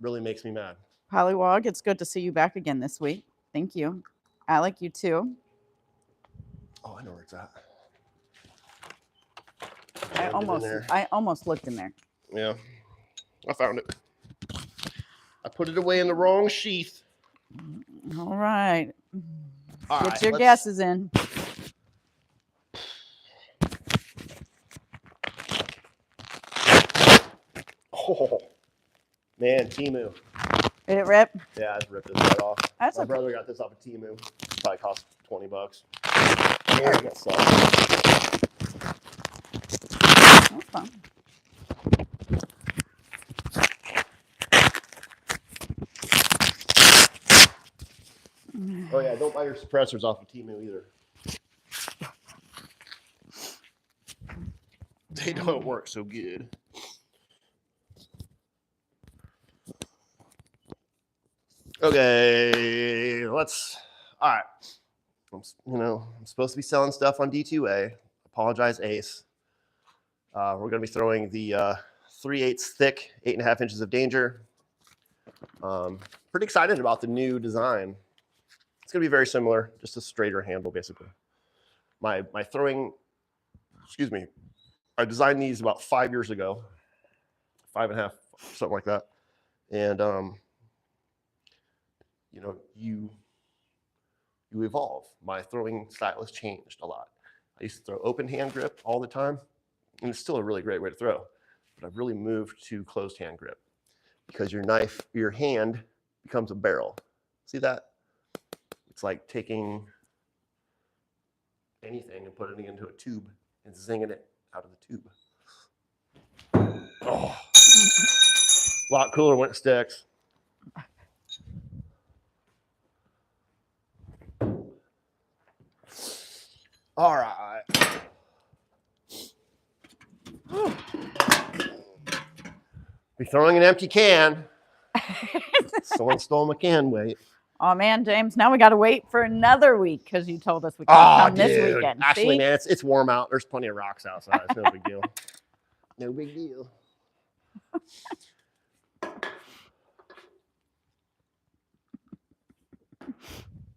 makes me mad. Pollywog, it's good to see you back again this week. Thank you. Alec, you too. Oh, I know where it's at. I almost looked in there. Yeah, I found it. I put it away in the wrong sheath. All right. All Get right, your guesses in. Oh, man, Temu. Did it rip? Yeah, I just ripped this right off. That's My okay. brother got this off of Temu. Probably cost $20. Yeah, that sucks. That's fine. Oh yeah, don't buy your suppressors off of Temu either. They don't work so good. Okay, all right. I'm supposed to be selling stuff on D2A. Apologize, Ace. We're going to be throwing the 3/8 thick, 8.5 inches of danger. Pretty excited about the new design. It's going to be very similar, just a straighter handle, basically. My throwing, excuse me, I designed these about 5 years ago, 5.5, something like that. And, you know, you evolve. My throwing style has changed a lot. I used to throw open hand grip all the time, and it's still a really great way to throw. But I've really moved to closed hand grip because your hand becomes a barrel. See that? It's like taking anything and putting it into a tube and zinging it out of the tube. Oh, a lot cooler when it sticks. All right. Be throwing an empty can. Someone stole my can weight. Oh man, James, now we got to wait for another week because you told us we can't come this weekend. Actually, See? man, it's warm out. There's plenty of rocks outside. It's no big deal. No big deal.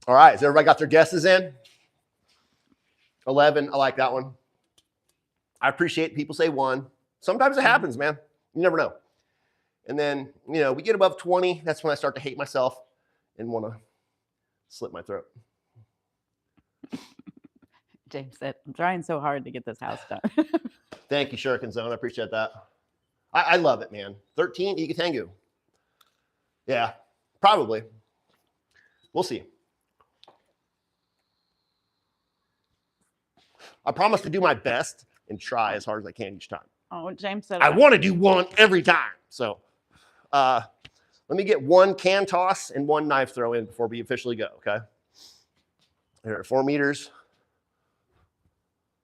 All right, has everybody got their guesses in? 11, I like that one. I appreciate people say 1. Sometimes it happens, man. You never know. And then, you know, we get above 20, that's when I start to hate myself and want to slit my throat. James said, I'm trying so hard to get this house done. Thank you, Shuriken Zone. I appreciate that. I love it, man. 13, Ikatengu. Yeah, probably. We'll see. I promise to do my best and try as hard as I can each time. Oh, James said, I want to do 1 every time. So let me get 1 can toss and 1 knife throw in before we officially go, okay? Here are 4 meters.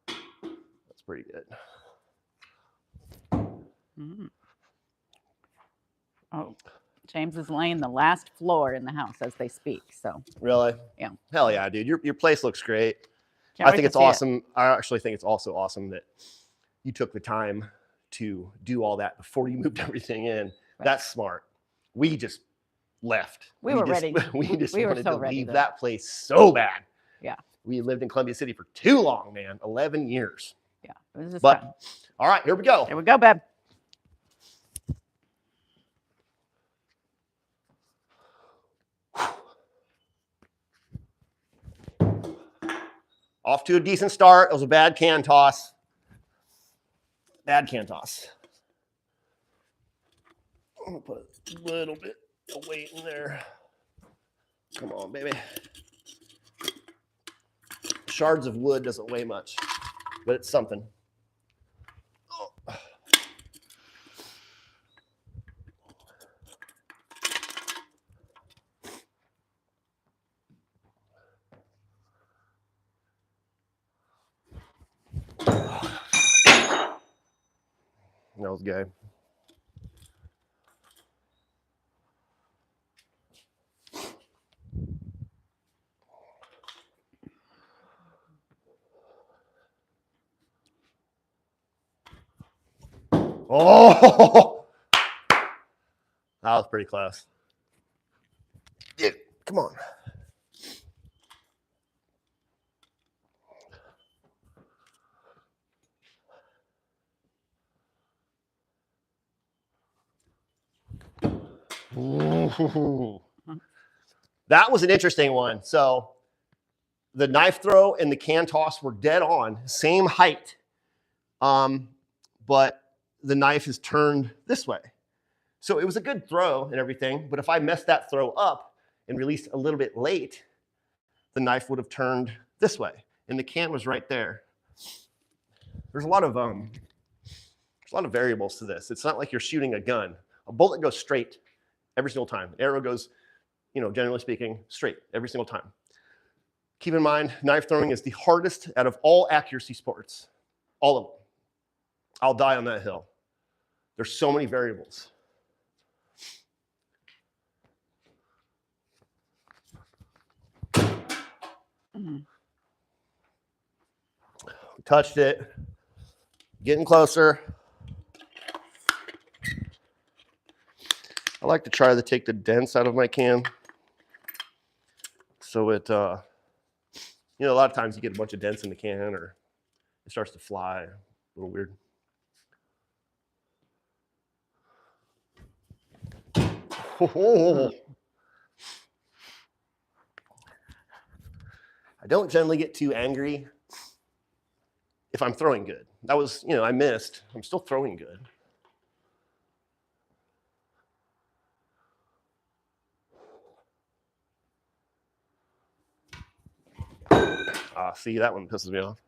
That's pretty good. Mm. Oh, James is laying the last floor in the house as they speak. So Really? Yeah. Hell yeah, dude. Your place looks great. can't I wait think to it's see it. awesome. I actually think it's also awesome that you took the time to do all that before you moved everything in. Right. That's smart. We just left. We were just, ready. We just We were wanted so to ready leave to- that place so bad. Yeah. We lived in Columbia City for too long, man. 11 years. Yeah, it was just But fun. all right, here we go. There we go, babe. Off to a decent start. It was a bad can toss. Bad can toss. I'm gonna put a little bit of weight in there. Come on, baby. Shards of wood doesn't weigh much, but it's something. Oh. That was gay. Oh, that was pretty close. Yeah, come on. Ooh. That was an interesting one. So the knife throw and the can toss were dead on, same height, but the knife is turned this way. So it was a good throw and everything, but if I messed that throw up and released a little bit late, the knife would have turned this way, and the can was right there. There's a lot of variables to this. It's not like you're shooting a gun. A bullet goes straight every single time. An arrow goes, generally speaking, straight every single time. Keep in mind, knife throwing is the hardest out of all accuracy sports. All of them. I'll die on that hill. There's so many variables. Touched it. Getting closer. I like to try to take the dents out of my can. So it, a lot of times you get a bunch of dents in the can or it starts to fly. A little weird. Oh. I don't generally get too angry if I'm throwing good. That was, I missed. I'm still throwing good. See, that one pisses me off.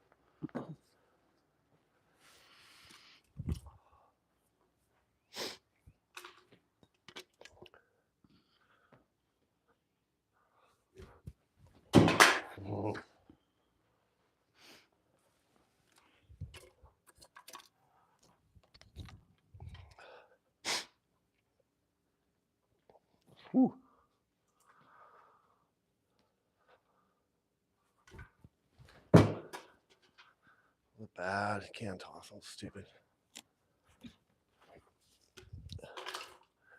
Whew. Bad. Can't toss. I'm stupid.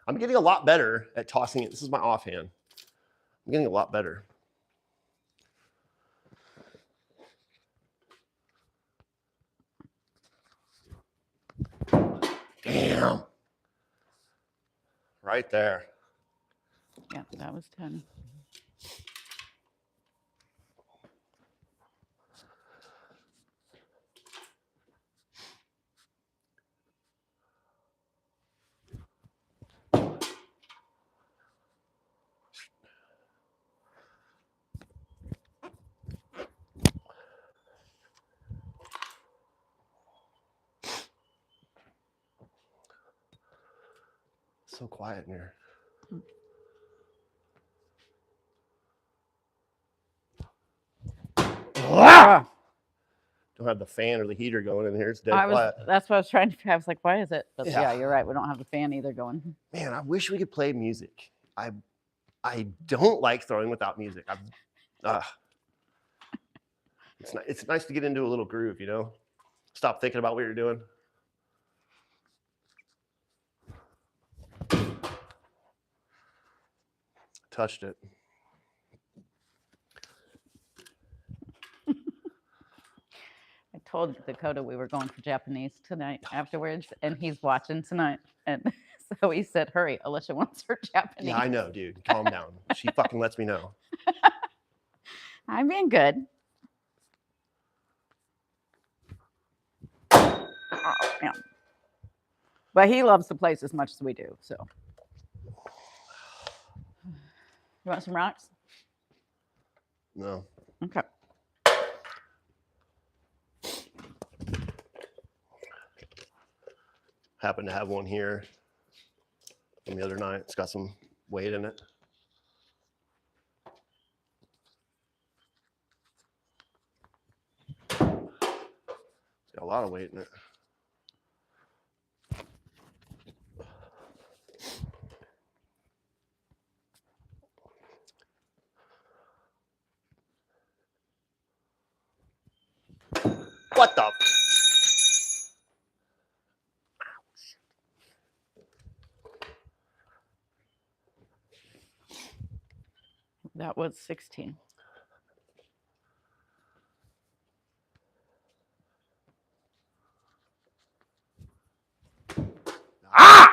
I'm getting a lot better at tossing it. This is my offhand. I'm getting a lot better. Damn. Right there. Yeah, that was 10. So quiet in here. Ah! Don't have the fan or the heater going in here. It's dead quiet. That's what I was trying to. I was like, why is it? But Yeah. yeah, you're right. We don't have the fan either going. Man, I wish we could play music. I don't like throwing without music. It's nice to get into a little groove, Stop thinking about what you're doing. Touched it. I told Dakota we were going for Japanese tonight afterwards, and he's watching tonight. And so he said, hurry, Alicia wants her Japanese. Yeah, I know, dude. Calm down. She fucking lets me know. I'm being good. Oh, yeah. But he loves the place as much as we do, so. You want some rocks? No. Okay. Happen to have one here from the other night. It's got some weight in it. It's got a lot of weight in it. What the? That was 16. Ah!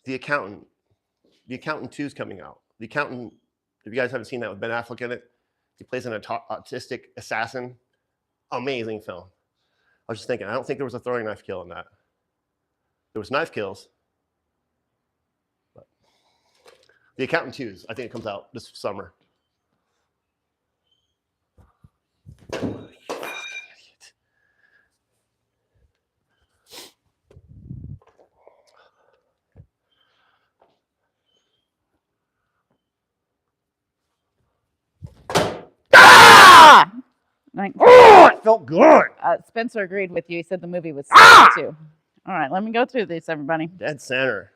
The Accountant 2 is coming out. The Accountant, if you guys haven't seen that with Ben Affleck in it, he plays an autistic assassin. Amazing film. I was just thinking, I don't think there was a throwing knife kill in that. There was knife kills. But The Accountant 2, I think it comes out this summer. You fucking idiot. Ah! Oh, it felt good. Spencer agreed with you. He said the movie was Ah! 62. All right, let me go through these, everybody. Dead center.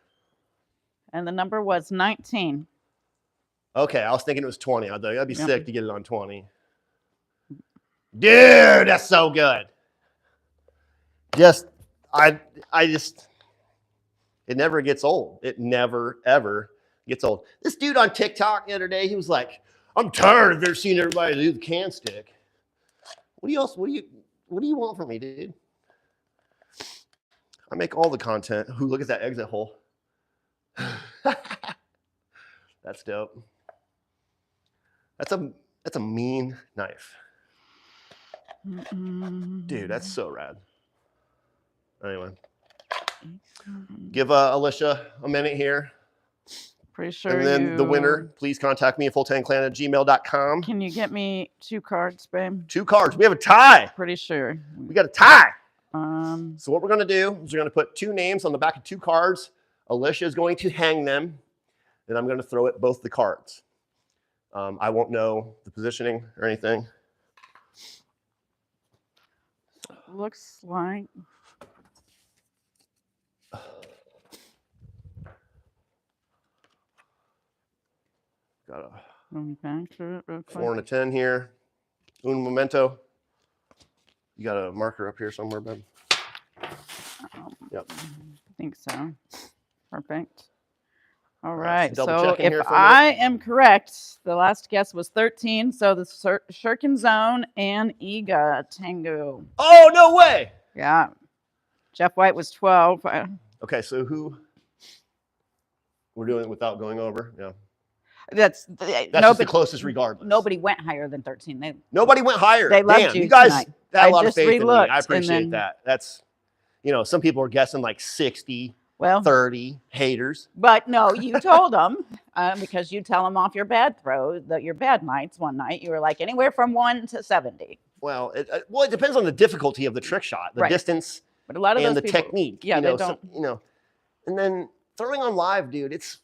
And the number was 19. Okay, I was thinking it was 20. I thought that'd be Yep. sick to get it on 20. Dude, that's so good. It never gets old. It never, ever gets old. This dude on TikTok the other day, he was like, I'm tired of seeing everybody do the can stick. What do you want from me, dude? I make all the content. Ooh, look at that exit hole. That's dope. That's a mean knife. Dude, that's so rad. Anyway, give Alicia a minute here. Pretty sure And then the winner, please contact me at fulltangclan@gmail.com. Can you get me 2 cards, babe? 2 cards. We have a tie. Pretty sure. We got a tie. Um, So what we're going to do is we're going to put 2 names on the back of 2 cards. Alicia is going to hang them, and I'm going to throw at both the cards. I won't know the positioning or anything. looks like Got a let me back to it real quick. 4 and a 10 here. Un momento. You got a marker up here somewhere, Ben? Yep. I think so. Perfect. All right, right. so double So checking if here for a I am correct, the last guess was 13. So the Shirkin Zone and Iga Tango. Oh, no way. Yeah. Jeff White was 12. Okay, so who? We're doing it without going over. Yeah. That's That's just the nobody. closest regardless. Nobody went higher than 13. Nobody went higher. They loved Damn, you you guys tonight. had I a lot of just faith in me. re-looked, I and appreciate then- that. That's, some people are guessing like 60, Well, 30 haters. but no, you told them because you tell them off your bad throws, your bad nights. One night you were like anywhere from 1 to 70. Well, it depends on the difficulty of the trick shot, the Right. distance, But a lot of and those the people, technique. yeah, they don't. And then throwing on live, dude, it's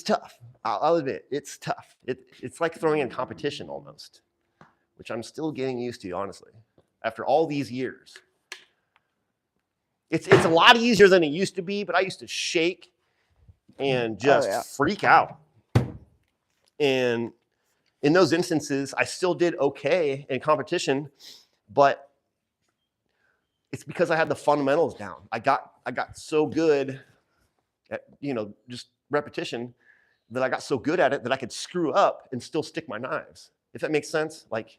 tough. I'll admit, it's tough. It's like throwing in competition almost, which I'm still getting used to, honestly, after all these years. It's a lot easier than it used to be, but I used to shake and just freak out. And in those instances, I still did okay in competition, but it's because I had the fundamentals down. I got so good at, just repetition, that I got so good at it that I could screw up and still stick my knives. If that makes sense, like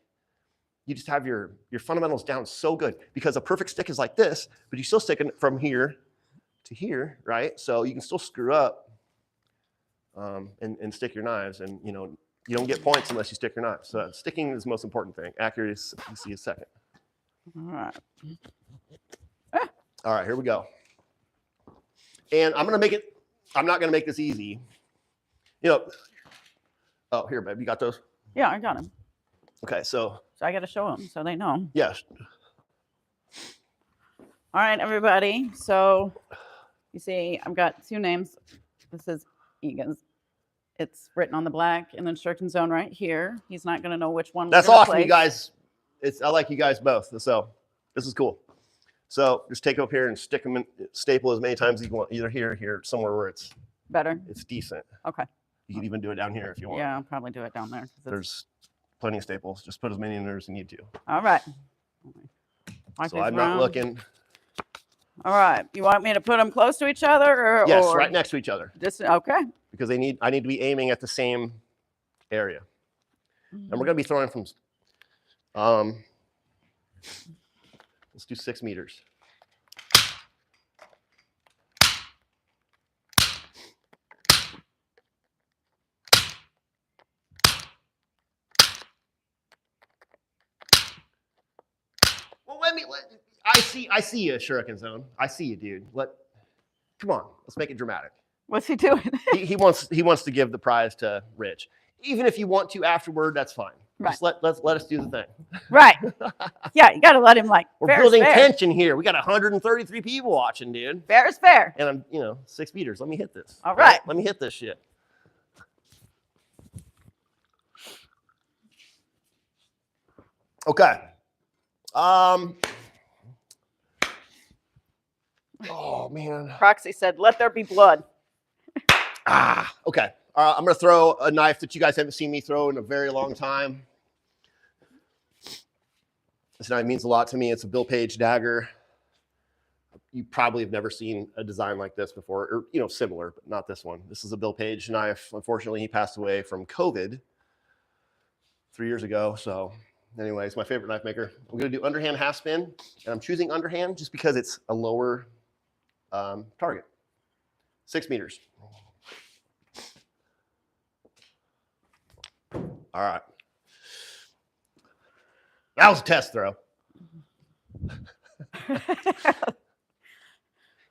you just have your fundamentals down so good, because a perfect stick is like this, but you still stick it from here to here, right? So you can still screw up and stick your knives, and you don't get points unless you stick your knives. So sticking is the most important thing. Accuracy is second. All right. All right, here we go. And I'm not gonna make this easy. Oh, here, babe, you got those? Yeah, I got him. Okay, so So I got to show them so they know. yes. All right, everybody. So you see, I've got 2 names. This is Egan's. It's written on the black, and then Shirkin Zone right here. He's not going to know which one. That's we're gonna awesome, you place. guys. I like you guys both. So this is cool. So just take up here and stick them in, staple as many times as you want, either here or here, somewhere where it's Better. decent. Okay. You can even do it down here if you want. Yeah, I'll probably do it down there. 'cause it's- There's plenty of staples. Just put as many in there as you need to. All right. Wipe So these I'm not around. looking. All right. You want me to put them close to each other, or Yes, or right next to each other Just okay. because I need to be aiming at the same area, and we're going to be throwing from. Let's do 6 meters. Well, I see you, Shuriken Zone. I see you, dude. Come on, let's make it dramatic. What's he doing? He wants to give the prize to Rich. Even if you want to afterward, that's fine. Right. Just let us do the thing. Right. Yeah, you got to let him We're fair is building fair. tension here. We got 133 people watching, dude. Fair is fair. And I'm 6 meters. Let me hit this. All right. Let me hit this shit. Okay. Oh man. Proxy said, "Let there be blood." Okay. I'm gonna throw a knife that you guys haven't seen me throw in a very long time. This knife means a lot to me. It's a Bill Page dagger. You probably have never seen a design like this before, or similar, but not this one. This is a Bill Page knife. Unfortunately, he passed away from COVID 3 years ago. So, anyways, my favorite knife maker. I'm gonna do underhand half spin, and I'm choosing underhand just because it's a lower target. 6 meters. All right. That was a test throw.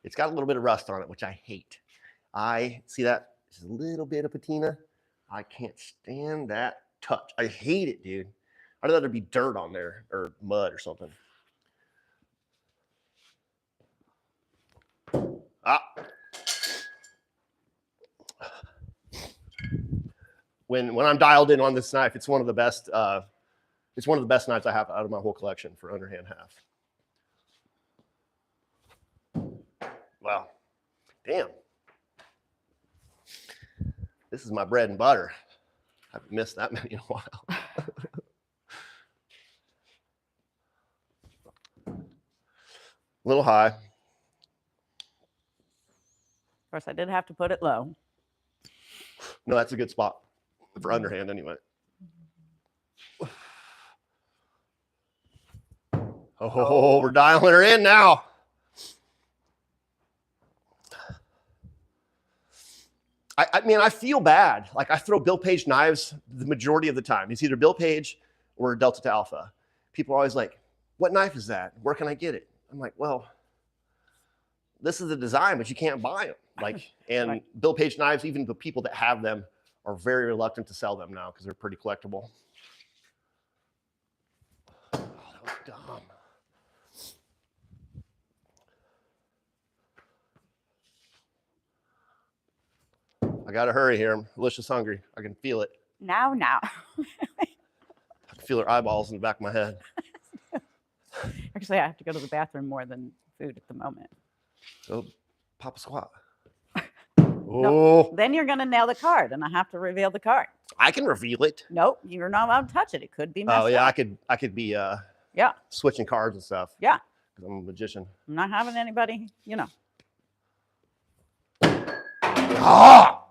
It's got a little bit of rust on it, which I hate. I see that. Just a little bit of patina. I can't stand that touch. I hate it, dude. I'd rather be dirt on there or mud or something. When I'm dialed in on this knife, it's one of the best. It's one of the best knives I have out of my whole collection for underhand half. Wow, damn! This is my bread and butter. I haven't missed that many in a while. A little high. Of course, I did have to put it low. No, that's a good spot for underhand anyway. Oh, we're dialing her in now. I mean, I feel bad. Like I throw Bill Page knives the majority of the time. It's either Bill Page or Delta to Alpha. People are always like, "What knife is that? Where can I get it?" I'm like, "Well, this is the design, but you can't buy them." Like, and Right. Bill Page knives, even the people that have them are very reluctant to sell them now because they're pretty collectible. Oh, that was dumb. I gotta hurry here. Alicia's hungry. I can feel it. Now. I can feel her eyeballs in the back of my head. Actually, I have to go to the bathroom more than food at the moment. Go pop a squat. No. Oh, Then you're going to nail the card, and I have to reveal the card. I can reveal it. Nope, you're not allowed to touch it. It could be messed Oh yeah, up. I could be Yeah, switching cards and stuff. yeah. 'Cause I'm a magician. I'm not having anybody, Ah!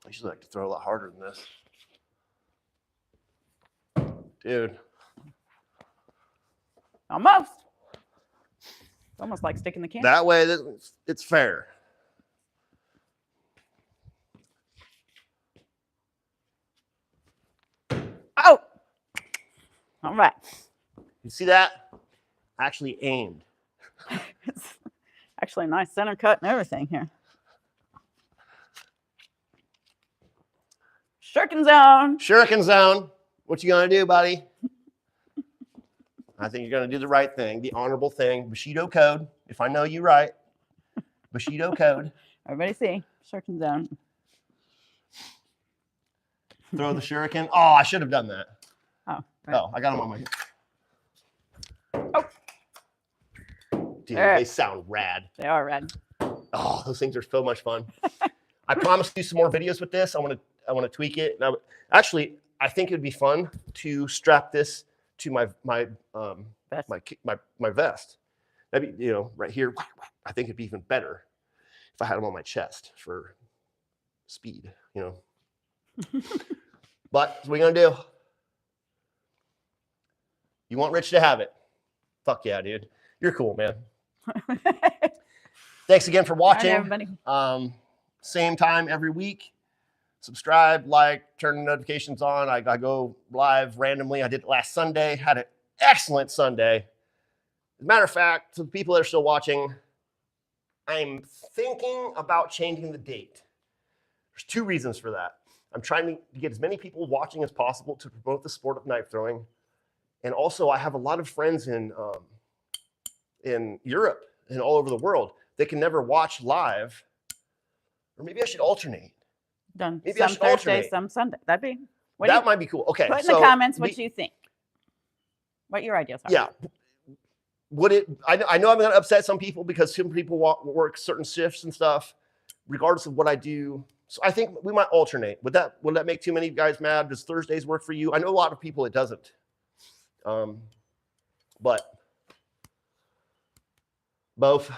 I usually like to throw a lot harder than this. Dude. Almost. It's almost like sticking the can. That way it's fair. Oh! All right. You see that? I actually aimed. It's actually a nice center cut and everything here. Shuriken Zone. Shuriken Zone. What you gonna do, buddy? I think you're gonna do the right thing, the honorable thing. Bushido code. If I know you right. Bushido code. Everybody see. Shuriken Zone. throw the shuriken. Oh, I should have done that. Oh, right. Oh, I got them on my. Oh. Dude, There. they sound rad. They are red. Oh, those things are so much fun. I promise to do some more videos with this. I want to tweak it. And actually, I think it'd be fun to strap this to my Vest. my vest. That'd be, right here. I think it'd be even better if I had them on my chest for speed, But what are we gonna do? You want Rich to have it? Fuck yeah, dude. You're cool, man. Thanks again for watching. everybody. Same time every week. Subscribe, like, turn the notifications on. I go live randomly. I did it last Sunday. Had an excellent Sunday. As a matter of fact, to the people that are still watching, I'm thinking about changing the date. There's 2 reasons for that. I'm trying to get as many people watching as possible to promote the sport of knife throwing. And also, I have a lot of friends in Europe and all over the world that can never watch live. Or maybe I should alternate. Done. Maybe I Some should Thursday, alternate. some Sunday. That'd be. That might be cool. Okay. Put in so the comments what you think. What your ideas are. Yeah. Would it? I know I'm going to upset some people because some people work certain shifts and stuff, regardless of what I do. So I think we might alternate. Would that make too many guys mad? Does Thursdays work for you? I know a lot of people it doesn't. But both's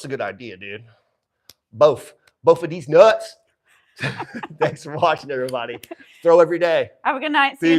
a good idea, dude. Both of these nuts. Thanks for watching, everybody. Throw every day. Have a good night. See you Peace. next